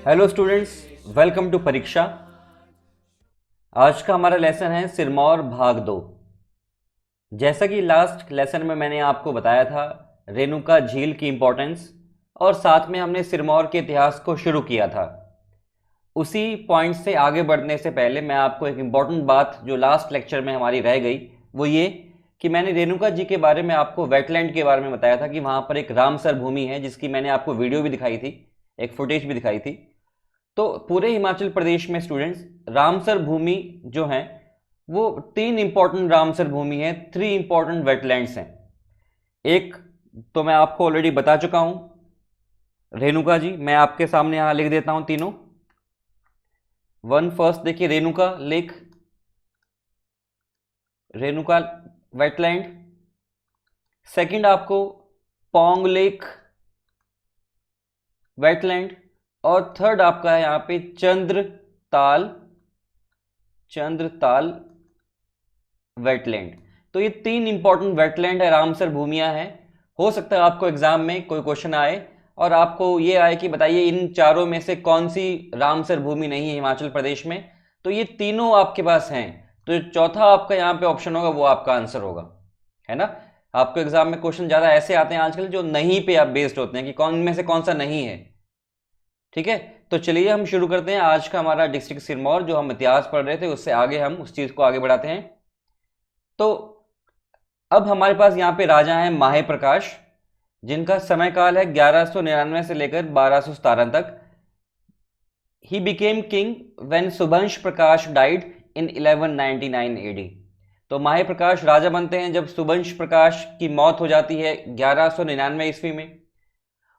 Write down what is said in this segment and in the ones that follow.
Hello students, welcome to परीक्षा। आज का हमारा लेसन है सिरमौर भाग 2। जैसा कि लास्ट लेसन में मैंने आपको बताया था रेणुका झील की इम्पोर्टेंस और साथ में हमने सिरमौर के इतिहास को शुरू किया था। उसी पॉइंट से आगे बढ़ने से पहले मैं आपको एक इम्पॉर्टेंट बात जो लास्ट लेक्चर में हमारी रह गई वो ये कि मैंने रेणुका जी के बारे में आपको वेटलैंड के बारे में बताया था कि वहाँ पर एक रामसर भूमि है जिसकी मैंने आपको वीडियो भी दिखाई थी, एक फुटेज भी दिखाई थी। तो पूरे हिमाचल प्रदेश में स्टूडेंट्स रामसर भूमि जो है वो 3 इंपॉर्टेंट रामसर भूमि है, 3 इंपॉर्टेंट वेटलैंड्स हैं। एक तो मैं आपको ऑलरेडी बता चुका हूं रेणुका जी, मैं आपके सामने यहां लिख देता हूं तीनों। फर्स्ट देखिए Renuka lake, Renuka wetland. Second आपको पोंग लेक वेटलैंड और थर्ड आपका है यहां पे चंद्रताल वेटलैंड। तो ये 3 इंपॉर्टेंट वेटलैंड है, रामसर भूमियां हैं। हो सकता है आपको एग्जाम में कोई क्वेश्चन आए और आपको ये आए कि बताइए इन चारों में से कौन सी रामसर भूमि नहीं है हिमाचल प्रदेश में। तो ये तीनों आपके पास हैं, तो चौथा आपका यहाँ पे ऑप्शन होगा वो आपका आंसर होगा, है ना। आपको एग्जाम में क्वेश्चन ज्यादा ऐसे आते हैं आजकल जो नहीं पे आप बेस्ड होते हैं कि कौन में से कौन सा नहीं है। ठीक है, तो चलिए हम शुरू करते हैं आज का हमारा डिस्ट्रिक्ट सिरमौर। जो हम इतिहास पढ़ रहे थे उससे आगे हम उस चीज को आगे बढ़ाते हैं। तो अब हमारे पास यहाँ पे राजा हैं माहे प्रकाश, जिनका समय काल है 1199 से लेकर 1217 तक। He became king when Subansh Prakash died in 1199 AD. तो माहे प्रकाश राजा बनते हैं जब सुबंश प्रकाश की मौत हो जाती है 1199 ईस्वी में।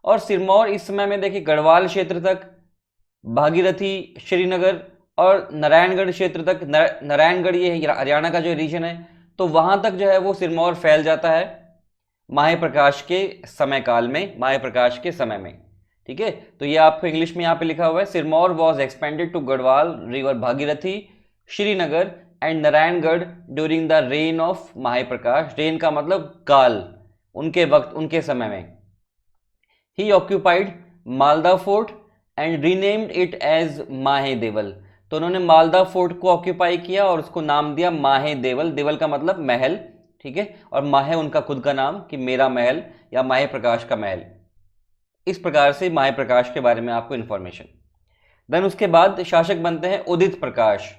और सिरमौर इस समय में देखिए गढ़वाल क्षेत्र तक, भागीरथी, श्रीनगर और नारायणगढ़ क्षेत्र तक, नारायणगढ़ ये हरियाणा का जो रीजन है, तो वहां तक जो है वो सिरमौर फैल जाता है माहे प्रकाश के समय काल में, माहे प्रकाश के समय में। ठीक है, तो ये आपको इंग्लिश में यहाँ पे लिखा हुआ है, Sirmaur was expanded to Garhwal river Bhagirathi, Srinagar and Narayangarh during the reign of Mahe Prakash. Rain का मतलब काल, उनके वक्त, उनके समय में। He occupied Malda fort and renamed it as Mahe Deval. तो उन्होंने मालदा फोर्ट को ऑक्यूपाई किया और उसको नाम दिया माहे देवल। देवल का मतलब महल, ठीक है, और माहे उनका खुद का नाम कि मेरा महल या माहे प्रकाश का महल। इस प्रकार से माहे प्रकाश के बारे में आपको इंफॉर्मेशन। देन उसके बाद शासक बनते हैं उदित प्रकाश।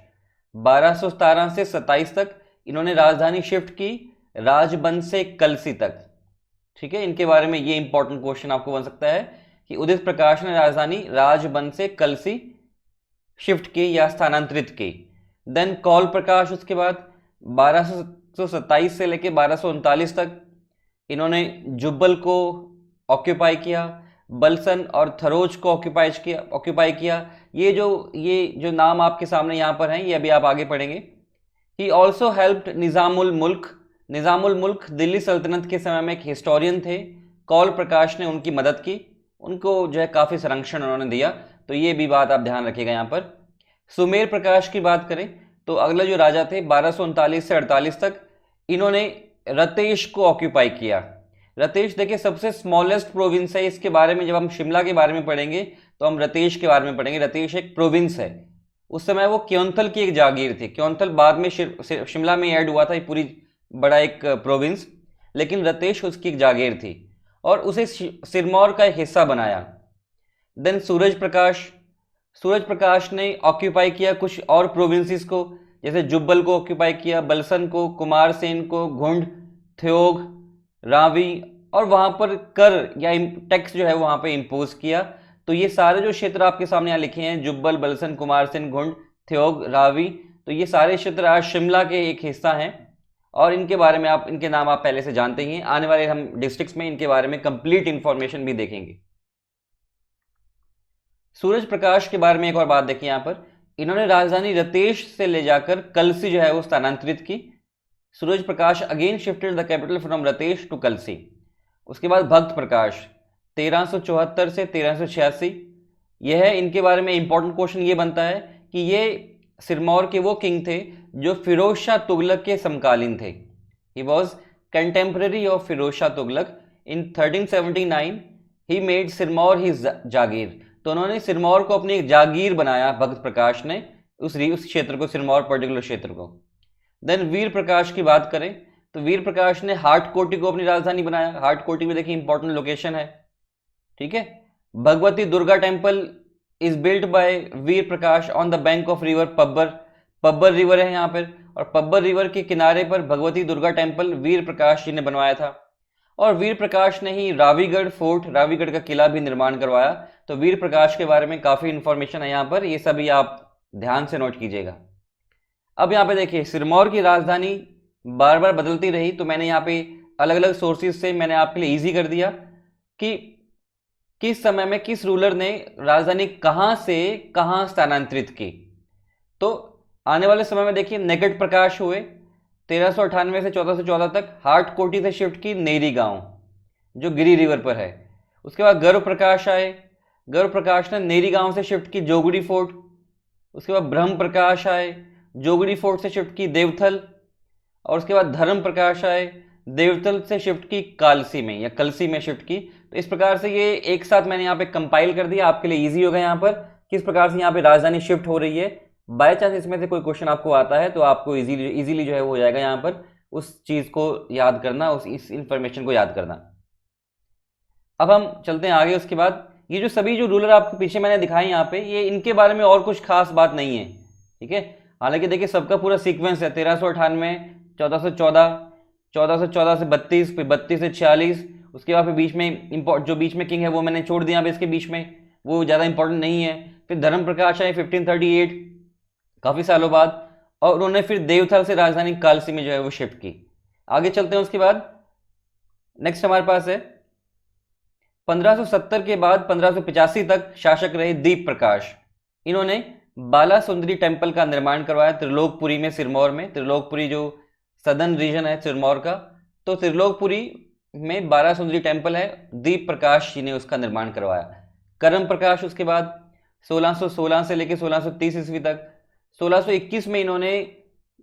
1217 से 27 तक इन्होंने राजधानी शिफ्ट की राजबंद से कलसी तक। ठीक है, इनके बारे में ये इंपॉर्टेंट क्वेश्चन आपको बन सकता है कि उदित प्रकाश ने राजधानी राजबंद से कलसी शिफ्ट की या स्थानांतरित की। देन कौल प्रकाश उसके बाद 1227 से लेकर 1239 तक इन्होंने जुब्बल को ऑक्यूपाई किया, बलसन और थरोज को ऑक्यूपाई किया। ये जो नाम आपके सामने यहाँ पर हैं ये अभी आप आगे पढ़ेंगे। ही ऑल्सो हेल्प्ड निजामुल मुल्क दिल्ली सल्तनत के समय में एक हिस्टोरियन थे। कौल प्रकाश ने उनकी मदद की, उनको जो है काफ़ी संरक्षण उन्होंने दिया। तो ये भी बात आप ध्यान रखिएगा यहाँ पर। सुमेर प्रकाश की बात करें तो अगले जो राजा थे 1239 से 48 तक, इन्होंने रतेश को ऑक्यूपाई किया। रतेश देखिए सबसे स्मॉलेस्ट प्रोविंस है, इसके बारे में जब हम शिमला के बारे में पढ़ेंगे तो हम रतेश के बारे में पढ़ेंगे। रतेश एक प्रोविंस है, उस समय वो क्योंथल की एक जागीर थी। क्योंथल बाद में शिमला में ऐड हुआ था, ये पूरी बड़ा एक प्रोविंस, लेकिन रतेश उसकी एक जागीर थी और उसे सिरमौर का एक हिस्सा बनाया। देन सूरज प्रकाश ने ऑक्यूपाई किया कुछ और प्रोविंसेस को, जैसे जुब्बल को ऑक्यूपाई किया, बलसन को, कुमारसेन को, घुंड, थ्योग, रावी, और वहां पर कर या टैक्स जो है वहां पे इंपोज किया। तो ये सारे जो क्षेत्र आपके सामने यहाँ लिखे हैं, जुब्बल, बलसन, कुमारसेन, घुंड, थ्योग, रावी, तो ये सारे क्षेत्र आज शिमला के एक हिस्सा हैं और इनके बारे में इनके नाम आप पहले से जानते ही हैं। आने वाले हम डिस्ट्रिक्ट्स में इनके बारे में कंप्लीट इंफॉर्मेशन भी देखेंगे। सूरज प्रकाश के बारे में एक और बात देखिए यहाँ पर, इन्होंने राजधानी रतेश से ले जाकर कलसी जो है वो स्थानांतरित की। Suraj Prakash again shifted the capital from Ratesh to Kalsi. उसके बाद भक्त प्रकाश 1374 से 1386, यह है, इनके बारे में इंपॉर्टेंट क्वेश्चन ये बनता है कि ये सिरमौर के वो किंग थे जो फिरोज शाह तुगलक के समकालीन थे। He was contemporary of Firoz Shah Tughlaq. In 1379 he made Sirmaur his jagir. तो उन्होंने सिरमौर को अपनी एक जागीर बनाया भगत प्रकाश ने, उस क्षेत्र को, सिरमौर पर्टिकुलर क्षेत्र को। देन वीर प्रकाश की बात करें तो वीर प्रकाश ने हाटकोटी को अपनी राजधानी बनाया। हाटकोटी में देखिए इंपॉर्टेंट लोकेशन है, ठीक है। Bhagwati Durga temple is built by Veer Prakash on the bank of river Pabbar. Pabbar river है यहाँ पर, और पब्बर रिवर के किनारे पर भगवती दुर्गा टेम्पल वीर प्रकाश जी ने बनवाया था। और वीर प्रकाश ने ही रावीगढ़ फोर्ट, रावीगढ़ का किला भी निर्माण करवाया। तो वीर प्रकाश के बारे में काफी इंफॉर्मेशन है यहाँ पर, ये सभी आप ध्यान से नोट कीजिएगा। अब यहाँ पे देखिए सिरमौर की राजधानी बार बार बदलती रही, तो मैंने यहाँ पे अलग अलग सोर्सेज से मैंने आपके लिए इजी कर दिया कि किस समय में किस रूलर ने राजधानी कहां से कहां स्थानांतरित की। तो आने वाले समय में देखिए निकट प्रकाश हुए 1398 से 1414 तक, हाटकोटी से शिफ्ट की नेरी गांव जो गिरी रिवर पर है। उसके बाद गर्व प्रकाश आए, गर्व प्रकाश ने नेरी गांव से शिफ्ट की जोगड़ी फोर्ट। उसके बाद ब्रह्म प्रकाश आए, जोगड़ी फोर्ट से शिफ्ट की देवथल। और उसके बाद धर्म प्रकाश आए, देवथल से शिफ्ट की कालसी में या कलसी में शिफ्ट की। तो इस प्रकार से ये एक साथ मैंने यहाँ पे कंपाइल कर दिया, आपके लिए इजी होगा यहाँ पर किस प्रकार से यहाँ पे राजधानी शिफ्ट हो रही है। बाय चांस इसमें से कोई क्वेश्चन आपको आता है तो आपको इजीली जो है वो हो जाएगा यहाँ पर उस चीज को याद करना, इस इंफॉर्मेशन को याद करना। अब हम चलते हैं आगे। उसके बाद ये जो सभी जो रूलर आपको पीछे मैंने दिखाए यहाँ पे, ये इनके बारे में और कुछ खास बात नहीं है, ठीक है। हालांकि देखिए सबका पूरा सीक्वेंस है 1398, 1414, 1414 से 32, फिर 32 से 46। उसके बाद फिर बीच में जो बीच में किंग है वो मैंने छोड़ दिया, अब इसके बीच में वो ज़्यादा इंपॉर्टेंट नहीं है। फिर धर्म प्रकाश आए 1538, काफ़ी सालों बाद, और उन्होंने फिर देवथल से राजधानी कालसी में जो है वो शिफ्ट की। आगे चलते हैं। उसके बाद नेक्स्ट हमारे पास है 1570 के बाद 1585 तक शासक रहे दीप प्रकाश। इन्होंने बाला सुंदरी टेम्पल का निर्माण करवाया त्रिलोकपुरी में, सिरमौर में। त्रिलोकपुरी जो सदर्न रीजन है सिरमौर का, तो त्रिलोकपुरी में बाला सुंदरी टेम्पल है, दीप प्रकाश जी ने उसका निर्माण करवाया। करम प्रकाश उसके बाद 1616 से लेकर 1630 ईस्वी तक। 1621 में इन्होंने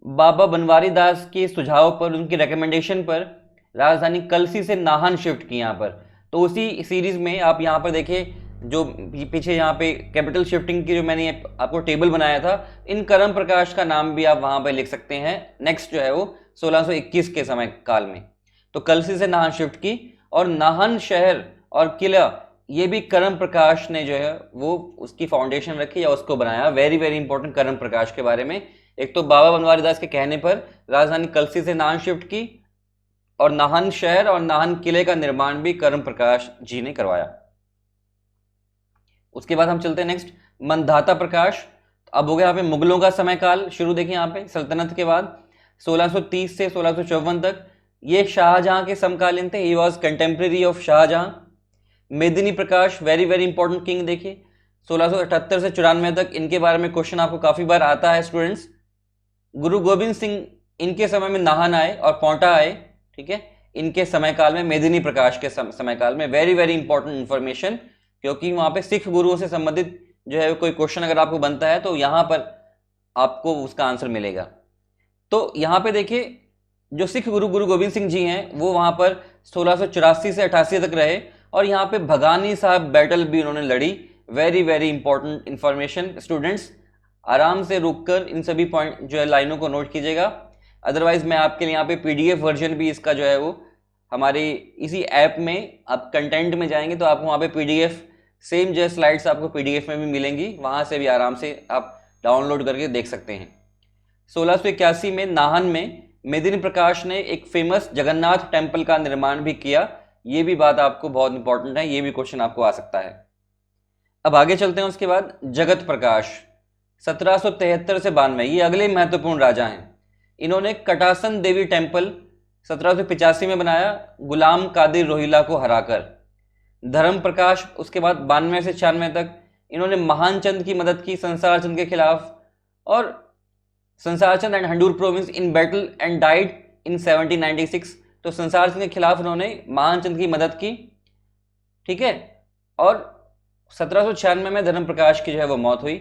बाबा बनवारी दास के सुझाव पर, उनकी रिकमेंडेशन पर राजधानी कलसी से नाहन शिफ्ट की यहाँ पर। तो उसी सीरीज में आप यहाँ पर देखिए जो पीछे यहाँ पे कैपिटल शिफ्टिंग की जो मैंने आपको टेबल बनाया था, इन करम प्रकाश का नाम भी आप वहां पर लिख सकते हैं। नेक्स्ट जो है वो 1621 के समय काल में तो कलसी से नाहन शिफ्ट की, और नाहन शहर और किला ये भी करम प्रकाश ने जो है वो उसकी फाउंडेशन रखी या उसको बनाया। वेरी वेरी इंपॉर्टेंट करम प्रकाश के बारे में। एक तो बाबा बनवारी दास के कहने पर राजधानी कलसी से नाहन शिफ्ट की, और नाहन शहर और नाहन किले का निर्माण भी करम प्रकाश जी ने करवाया। उसके बाद हम चलते हैं नेक्स्ट, मंधाता प्रकाश। अब हो गया यहाँ पे मुगलों का समय काल शुरू। देखिए यहाँ पे सल्तनत के बाद 1630 से 1654 तक ये शाहजहां के समकालीन थे। He was contemporary of Shahjahan. Medini Prakash very very important king. देखिए 1678 से 94 तक इनके बारे में क्वेश्चन आपको काफी बार आता है स्टूडेंट्स। गुरु गोविंद सिंह इनके समय में नाहन आए और पौंटा आए, ठीक है, इनके समय काल में, मेदिनी प्रकाश के समय काल में। वेरी वेरी इंपॉर्टेंट इंफॉर्मेशन, क्योंकि वहां पे सिख गुरुओं से संबंधित जो है कोई क्वेश्चन अगर आपको बनता है तो यहां पर आपको उसका आंसर मिलेगा। तो यहां पे देखिए जो सिख गुरु गुरु गोविंद सिंह जी हैं वो वहां पर 1684 से 88 तक रहे, और यहाँ पे भगानी साहब बैटल भी उन्होंने लड़ी। Very very important information students, आराम से रुककर इन सभी पॉइंट जो है लाइनों को नोट कीजिएगा। अदरवाइज मैं आपके लिए यहाँ पे पीडीएफ वर्जन भी इसका जो है वो हमारे इसी ऐप में, आप कंटेंट में जाएंगे तो आपको वहाँ पे पीडीएफ सेम जो स्लाइड्स आपको पीडीएफ में भी मिलेंगी, वहाँ से भी आराम से आप डाउनलोड करके देख सकते हैं। 1681 में नाहन में मेदिनी प्रकाश ने एक फेमस जगन्नाथ टेम्पल का निर्माण भी किया। ये भी बात आपको बहुत इंपॉर्टेंट है, ये भी क्वेश्चन आपको आ सकता है। अब आगे चलते हैं। उसके बाद जगत प्रकाश 1773 से 92, ये अगले महत्वपूर्ण राजा हैं। इन्होंने कटासन देवी टेम्पल 1785 में बनाया, गुलाम कादिर रोहिला को हराकर। धर्म प्रकाश उसके बाद 92 से 96 तक इन्होंने महान चंद की मदद की संसार चंद के खिलाफ, और Sansar Chand and Handur province in battle and died in 1796। तो संसार चंद के खिलाफ उन्होंने महान चंद की मदद की, ठीक है। और 1796 में धर्म प्रकाश की जो है वो मौत हुई।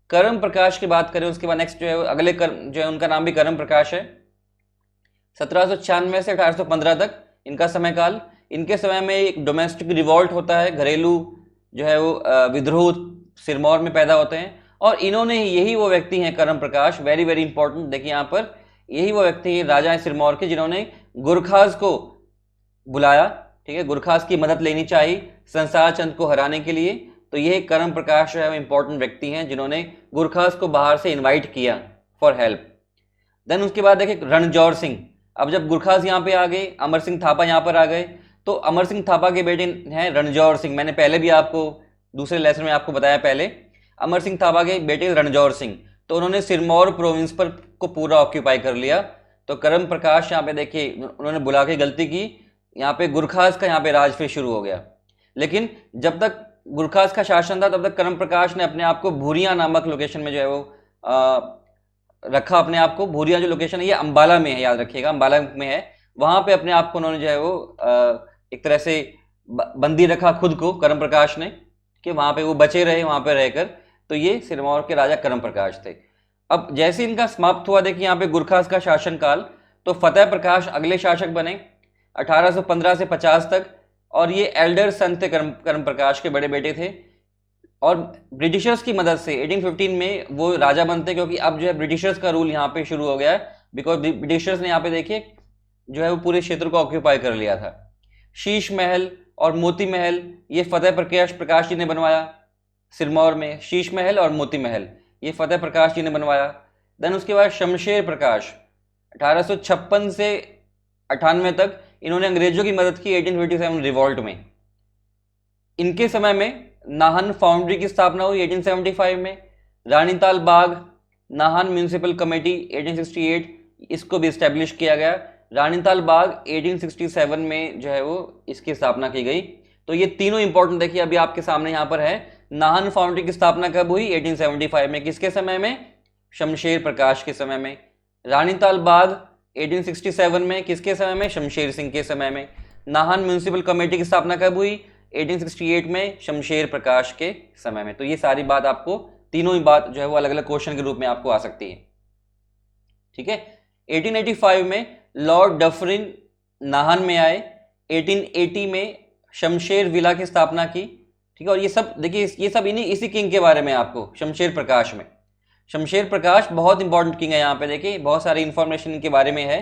करम प्रकाश की बात करें उसके बाद नेक्स्ट जो है अगले जो है उनका नाम भी करम प्रकाश है। 1796 से 1815 तक इनका समय काल। इनके समय में एक डोमेस्टिक रिवॉल्ट होता है, घरेलू जो है वो विद्रोह सिरमौर में पैदा होते हैं, और इन्होंने यही वो व्यक्ति हैं करम प्रकाश, वेरी वेरी इंपॉर्टेंट, देखिए यहाँ पर यही वो व्यक्ति हैं राजा हैं सिरमौर के जिन्होंने गुरखास को बुलाया, ठीक है, गुरखास की मदद लेनी चाहिए संसार चंद को हराने के लिए। तो ये करम प्रकाश जो है वो इंपॉर्टेंट व्यक्ति हैं जिन्होंने गुरखास को बाहर से इनवाइट किया फॉर हेल्प। देन उसके बाद देखिए रणजौर सिंह। अब जब गुरखास यहाँ पे आ गए, अमर सिंह थापा यहाँ पर आ गए, तो अमर सिंह थापा के बेटे हैं रणजौर सिंह। मैंने पहले भी आपको दूसरे लेसन में आपको बताया, पहले अमर सिंह थापा के बेटे रणजौर सिंह, तो उन्होंने सिरमौर प्रोविंस पर को पूरा ऑक्यूपाई कर लिया। तो करम प्रकाश यहाँ पे देखिए उन्होंने बुला के गलती की, यहाँ पे गुरखास का यहाँ पे राज फिर शुरू हो गया। लेकिन जब तक गुरखास का शासन था तब तक करम प्रकाश ने अपने आप को भूरिया नामक लोकेशन में जो है वो रखा अपने आप को। भूरिया जो लोकेशन है ये अंबाला में है, याद रखिएगा अंबाला में है। वहां पे अपने आप को उन्होंने जो है वो एक तरह से बंदी रखा खुद को करम प्रकाश ने, कि वहां पे वो बचे रहे वहां पे रहकर। तो ये सिरमौर के राजा करम प्रकाश थे। अब जैसे इनका समाप्त हुआ, देखिए यहाँ पे गुरखास का शासनकाल, तो फतेह प्रकाश अगले शासक बने 1815 से 50 तक, और ये एल्डर सन थे करम प्रकाश के, बड़े बेटे थे। और ब्रिटिशर्स की मदद से 1815 में वो राजा बनते, क्योंकि अब जो है ब्रिटिशर्स का रूल यहाँ पे शुरू हो गया है, बिकॉज ब्रिटिशर्स ने यहाँ पे देखिए जो है वो पूरे क्षेत्र को ऑक्यूपाई कर लिया था। शीश महल और मोती महल ये फतेह प्रकाश जी ने बनवाया सिरमौर में। शीश महल और मोती महल ये फतेह प्रकाश जी ने बनवाया। देन उसके बाद शमशेर प्रकाश 1856 से 98 तक इन्होंने अंग्रेजों की मदद की 1857 रिवॉल्ट में। इनके समय में नाहन फाउंड्री की स्थापना हुई 1875 में। रानीताल बाग नाहन म्यूनिसिपल कमेटी 1868, इसको भी इस्टेब्लिश किया गया। रानीताल बाग 1867 में जो है वो इसकी स्थापना की गई। तो ये तीनों इंपॉर्टेंट देखिए अभी आपके सामने यहाँ पर है। नाहन फाउंड्री की स्थापना कब हुई? 1875 में। किसके समय में? शमशेर प्रकाश के समय में। रानीताल बाग 1867 में। किसके समय में? शमशेर सिंह के समय में। नाहन म्यूनिसिपल कमेटी की स्थापना कब हुई? 1868 में, शमशेर प्रकाश के समय में। तो ये सारी बात आपको, तीनों ही बात जो है वो अलग अलग क्वेश्चन के रूप में आपको आ सकती है। ठीक है। 1885 में लॉर्ड डफरिन नाहन में आए। 1880 में शमशेर विला की स्थापना की। ठीक है। और ये सब देखिए, ये सब इसी किंग के बारे में आपको, शमशेर प्रकाश में। शमशेर प्रकाश बहुत इंपॉर्टेंट किंग है। यहाँ पे देखिए बहुत सारी इंफॉर्मेशन इनके बारे में है,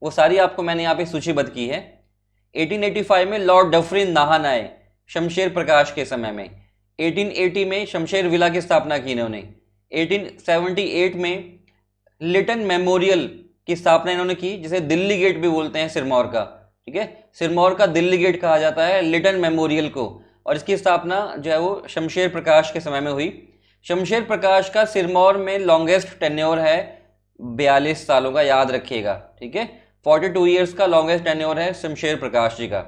वो सारी आपको मैंने यहाँ पे सूचीबद्ध की है। 1885 में लॉर्ड डफरिन नाहन आए शमशेर प्रकाश के समय में। 1880 में शमशेर विला की स्थापना की इन्होंने। 1878 में लिटन मेमोरियल की स्थापना इन्होंने की, जिसे दिल्ली गेट भी बोलते हैं सिरमौर का। ठीक है, सिरमौर का दिल्ली गेट कहा जाता है लिटन मेमोरियल को। और इसकी स्थापना जो है वो शमशेर प्रकाश के समय में हुई। शमशेर प्रकाश का सिरमौर में लॉन्गेस्ट टेन्योर है 42 सालों का, याद रखिएगा। ठीक है, 42 ईयर्स का लॉन्गेस्ट टेन्योर है शमशेर प्रकाश जी का।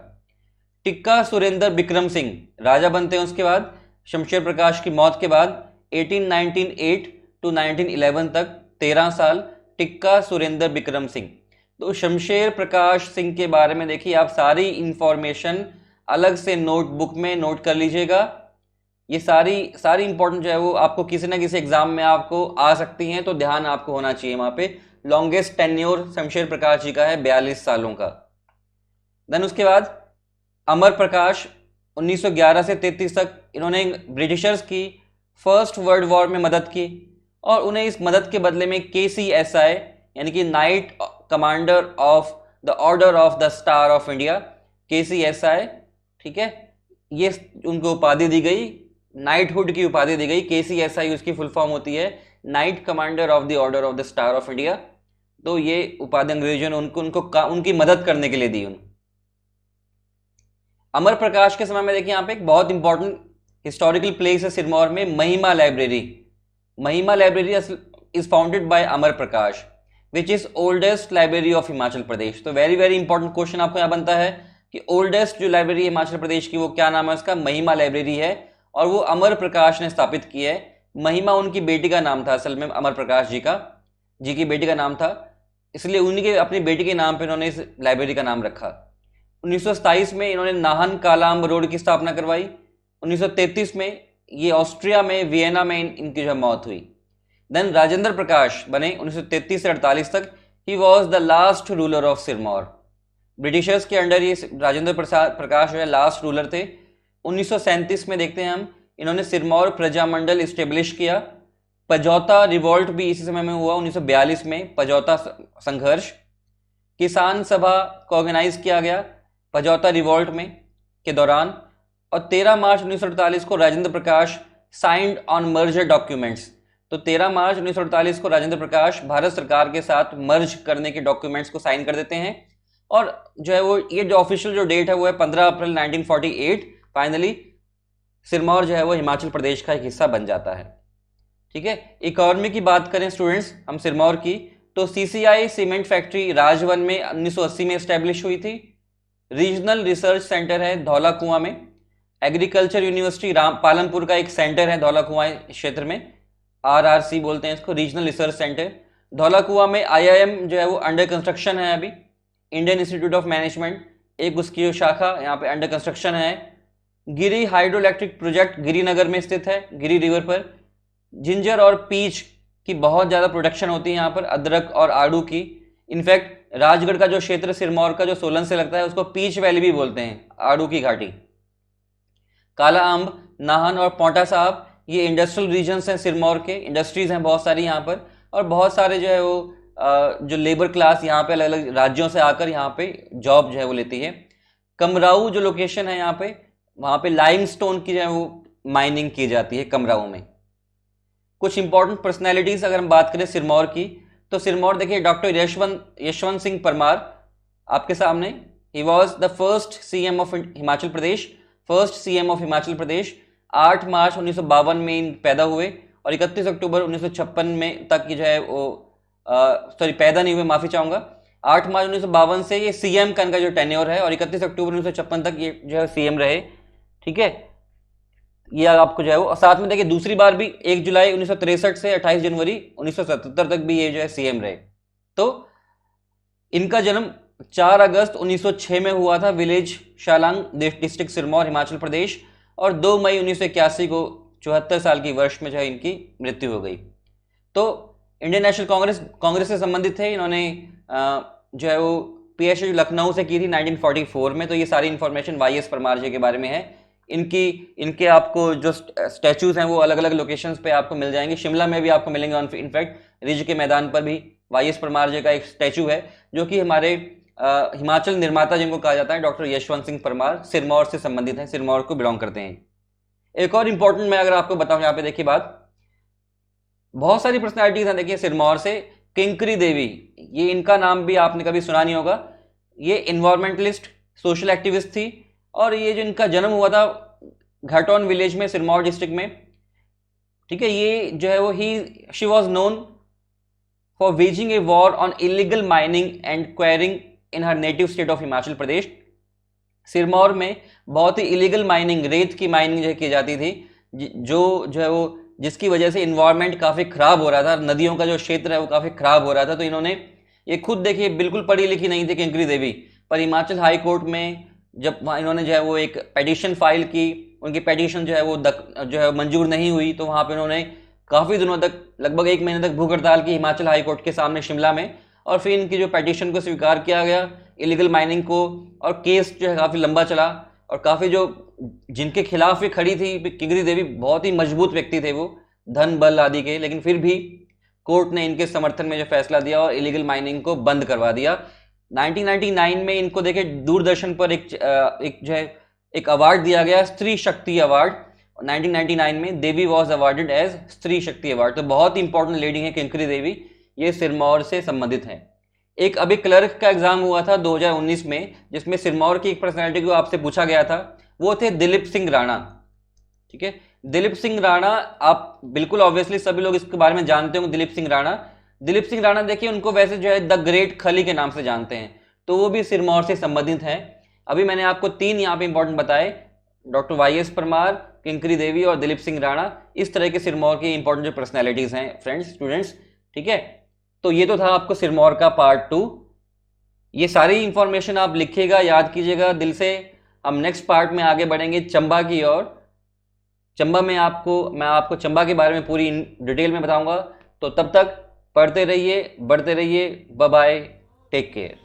टिक्का सुरेंद्र विक्रम सिंह राजा बनते हैं उसके बाद, शमशेर प्रकाश की मौत के बाद। 1898 टू 1911 तक 13 साल टिक्का सुरेंद्र विक्रम सिंह। तो शमशेर प्रकाश सिंह के बारे में देखिए आप सारी इंफॉर्मेशन अलग से नोटबुक में नोट कर लीजिएगा। ये सारी इंपॉर्टेंट जो है वो आपको किसी ना किसी एग्जाम में आपको आ सकती हैं, तो ध्यान आपको होना चाहिए वहां पे। लॉन्गेस्ट टेन्योर शमशेर प्रकाश जी का है 42 सालों का। देन उसके बाद अमर प्रकाश 1911 से 33 तक इन्होंने ब्रिटिशर्स की फर्स्ट वर्ल्ड वॉर में मदद की, और उन्हें इस मदद के बदले में KCSI यानी कि night commander of the order of the star of India, KCSI, ठीक है, ये उनको उपाधि दी गई, नाइटहुड की उपाधि दी गई। KCSI उसकी फुल फॉर्म होती है night commander of the order of the star of India. तो ये उपाधि अंग्रेजों ने उनको उनकी मदद करने के लिए दी उनको। अमर प्रकाश के समय में देखिए यहाँ पे एक बहुत इंपॉर्टेंट हिस्टोरिकल प्लेस है सिरमौर में, Mahima library. Mahima library is founded by Amar Prakash, which is oldest library of Himachal Pradesh. तो वेरी वेरी इंपॉर्टेंट क्वेश्चन आपको यहाँ बनता है कि ओल्डेस्ट जो लाइब्रेरी है हिमाचल प्रदेश की वो क्या नाम है उसका? महिमा लाइब्रेरी है, और वो अमर प्रकाश ने स्थापित की है। महिमा उनकी बेटी का नाम था, असल में अमर प्रकाश जी की बेटी का नाम था, इसलिए उन्हीं के अपनी बेटी के नाम पे उन्होंने इस लाइब्रेरी का नाम रखा। 1927 में इन्होंने नाहन कालाम रोड की स्थापना करवाई। 1933 में ये ऑस्ट्रिया में वियना में इनकी जो मौत हुई। देन राजेंद्र प्रकाश बने 1933 से 48 तक। ही was the last ruler of Sirmaur. Britishers के अंडर ये राजेंद्र प्रकाश जो है लास्ट रूलर थे। 1937 में देखते हैं हम इन्होंने सिरमौर प्रजामंडल इस्टेब्लिश किया। पजौता रिवॉल्ट भी इसी समय में हुआ, 1942 में पजौता संघर्ष। किसान सभा को ऑर्गेनाइज किया गया पजौता रिवॉल्ट में के दौरान। और 13 मार्च 1948 को राजेंद्र प्रकाश साइंड ऑन मर्जर डॉक्यूमेंट्स। तो 13 मार्च 1948 को राजेंद्र प्रकाश भारत सरकार के साथ मर्ज करने के डॉक्यूमेंट्स को साइन कर देते हैं। और जो है वो ये जो ऑफिशियल जो डेट है वो है 15 अप्रैल 1948। फाइनली सिरमौर जो है वो हिमाचल प्रदेश का एक हिस्सा बन जाता है। ठीक है, इकोनॉमी की बात करें स्टूडेंट्स हम सिरमौर की, तो सीसीआई सीमेंट फैक्ट्री राजवन में 1980 में स्टैब्लिश हुई थी। रीजनल रिसर्च सेंटर है धौला कुआं में। एग्रीकल्चर यूनिवर्सिटी पालमपुर का एक सेंटर है धौला कुआं क्षेत्र में, आरआरसी बोलते हैं इसको, रीजनल रिसर्च सेंटर। धौला कुआं में आईआईएम जो है वो अंडर कंस्ट्रक्शन है अभी। इंडियन इंस्टीट्यूट ऑफ मैनेजमेंट एक उसकी शाखा यहाँ पे अंडर कंस्ट्रक्शन है। गिरी हाइड्रो इलेक्ट्रिक प्रोजेक्ट गिरीनगर में स्थित है, गिरी रिवर पर। जिंजर और पीच की बहुत ज़्यादा प्रोडक्शन होती है यहाँ पर, अदरक और आड़ू की। इनफैक्ट राजगढ़ का जो क्षेत्र सिरमौर का जो सोलन से लगता है उसको पीच वैली भी बोलते हैं, आड़ू की घाटी। काला अम्ब, नाहन और पोंटा साहब ये इंडस्ट्रियल रीजन्स हैं सिरमौर के, इंडस्ट्रीज हैं बहुत सारी यहाँ पर। और बहुत सारे जो है वो जो लेबर क्लास यहाँ पे अलग अलग राज्यों से आकर यहाँ पे जॉब जो है वो लेती है। कमराऊ जो लोकेशन है यहाँ पे, वहाँ पे लाइमस्टोन की जो है वो माइनिंग की जाती है कमराऊ में। कुछ इंपॉर्टेंट पर्सनैलिटीज अगर हम बात करें सिरमौर की, तो सिरमौर देखिए डॉक्टर यशवंत सिंह परमार आपके सामने। He was the first CM of Himachal Pradesh, first CM of Himachal Pradesh. 8 March 1952 में पैदा हुए और 31 अक्टूबर 1956 में तक जो है वो सॉरी पैदा नहीं हुए, माफी चाहूंगा। 8 मार्च 1952 से ये सीएम का इनका जो टेन्योर है और 31 अक्टूबर 1956 तक ये जो है सीएम रहे। ठीक है, ये आपको जो है वो साथ में देखिए दूसरी बार भी 1 जुलाई 1963 से 28 जनवरी 1977 तक भी ये जो है सीएम रहे। तो इनका जन्म 4 अगस्त 1906 में हुआ था विलेज शालांग, डिस्ट्रिक्ट सिरमौर, हिमाचल प्रदेश। और 2 मई 1981 को 74 साल की वर्ष में जो है इनकी मृत्यु हो गई। तो इंडियन नेशनल कांग्रेस से संबंधित थे। इन्होंने जो है वो पीएचडी लखनऊ से की थी 1944 में। तो ये सारी इंफॉर्मेशन वाईएस परमार जी के बारे में है। इनके आपको जो स्टैचूज हैं वो अलग अलग लोकेशंस पे आपको मिल जाएंगे। शिमला में भी आपको मिलेंगे, इनफैक्ट रिज के मैदान पर भी वाईएस परमार जी का एक स्टैचू है जो कि हमारे हिमाचल निर्माता जिनको कहा जाता है डॉक्टर यशवंत सिंह परमार, सिरमौर से संबंधित हैं, सिरमौर को बिलोंग करते हैं। एक और इंपॉर्टेंट मैं अगर आपको बताऊं यहाँ पे देखिए बात, बहुत सारी पर्सनैलिटीज हैं देखिए सिरमौर से। किंकरी देवी, ये इनका नाम भी आपने कभी सुना नहीं होगा। ये इन्वायरमेंटलिस्ट, सोशल एक्टिविस्ट थी और ये जो इनका जन्म हुआ था घाटोन विलेज में, सिरमौर डिस्ट्रिक्ट में। ठीक है, ये जो है वो she was known for waging a war on illegal mining and quarrying in her native state of Himachal Pradesh. Sirmaur में बहुत ही इलीगल माइनिंग, रेत की माइनिंग जो की जाती थी, जो है वो जिसकी वजह से इन्वायरमेंट काफ़ी ख़राब हो रहा था, नदियों का जो क्षेत्र है वो काफ़ी ख़राब हो रहा था। तो इन्होंने, ये खुद देखिए बिल्कुल पढ़ी लिखी नहीं थी किंकरी देवी, पर हिमाचल हाई कोर्ट में जब वहाँ इन्होंने जो है वो एक पेटिशन फाइल की, उनकी पेटिशन जो है वो जो है मंजूर नहीं हुई। तो वहाँ पे उन्होंने काफ़ी दिनों तक, लगभग 1 महीने तक भूख हड़ताल की हिमाचल हाई कोर्ट के सामने शिमला में। और फिर इनकी जो पेटिशन को स्वीकार किया गया, इलीगल माइनिंग को, और केस जो है काफ़ी लंबा चला। और काफ़ी जो जिनके खिलाफ ये खड़ी थी, किंकरी देवी बहुत ही मजबूत व्यक्ति थे वो, धन बल आदि के, लेकिन फिर भी कोर्ट ने इनके समर्थन में जो फैसला दिया और इलीगल माइनिंग को बंद करवा दिया। 1999 में इनको देखे दूरदर्शन पर एक अवार्ड दिया गया, स्त्री शक्ति अवार्ड। 1999 में देवी वॉज अवार्डेड एज स्त्री शक्ति अवार्ड। तो बहुत ही इंपॉर्टेंट लेडी है किंकरी देवी, ये सिरमौर से संबंधित है। एक अभी क्लर्क का एग्जाम हुआ था 2019 में, जिसमें सिरमौर की एक पर्सनैलिटी को आपसे पूछा गया था, वो थे दिलीप सिंह राणा। ठीक है, दिलीप सिंह राणा, आप बिल्कुल ऑब्वियसली सभी लोग इसके बारे में जानते होंगे। दिलीप सिंह राणा, देखिए उनको वैसे जो है द ग्रेट खली के नाम से जानते हैं, तो वो भी सिरमौर से संबंधित हैं। अभी मैंने आपको 3 यहाँ पे इंपॉर्टेंट बताए, डॉक्टर वाईएस परमार, किंकरी देवी और दिलीप सिंह राणा। इस तरह के सिरमौर की इंपॉर्टेंट जो पर्सनैलिटीज हैं फ्रेंड्स, स्टूडेंट्स। ठीक है, तो ये तो था आपको सिरमौर का पार्ट 2। ये सारी इंफॉर्मेशन आप लिखिएगा, याद कीजिएगा दिल से। हम नेक्स्ट पार्ट में आगे बढ़ेंगे चंबा की ओर। चंबा में मैं आपको चंबा के बारे में पूरी डिटेल में बताऊंगा। तो तब तक पढ़ते रहिए, बढ़ते रहिए। Bye bye, take care.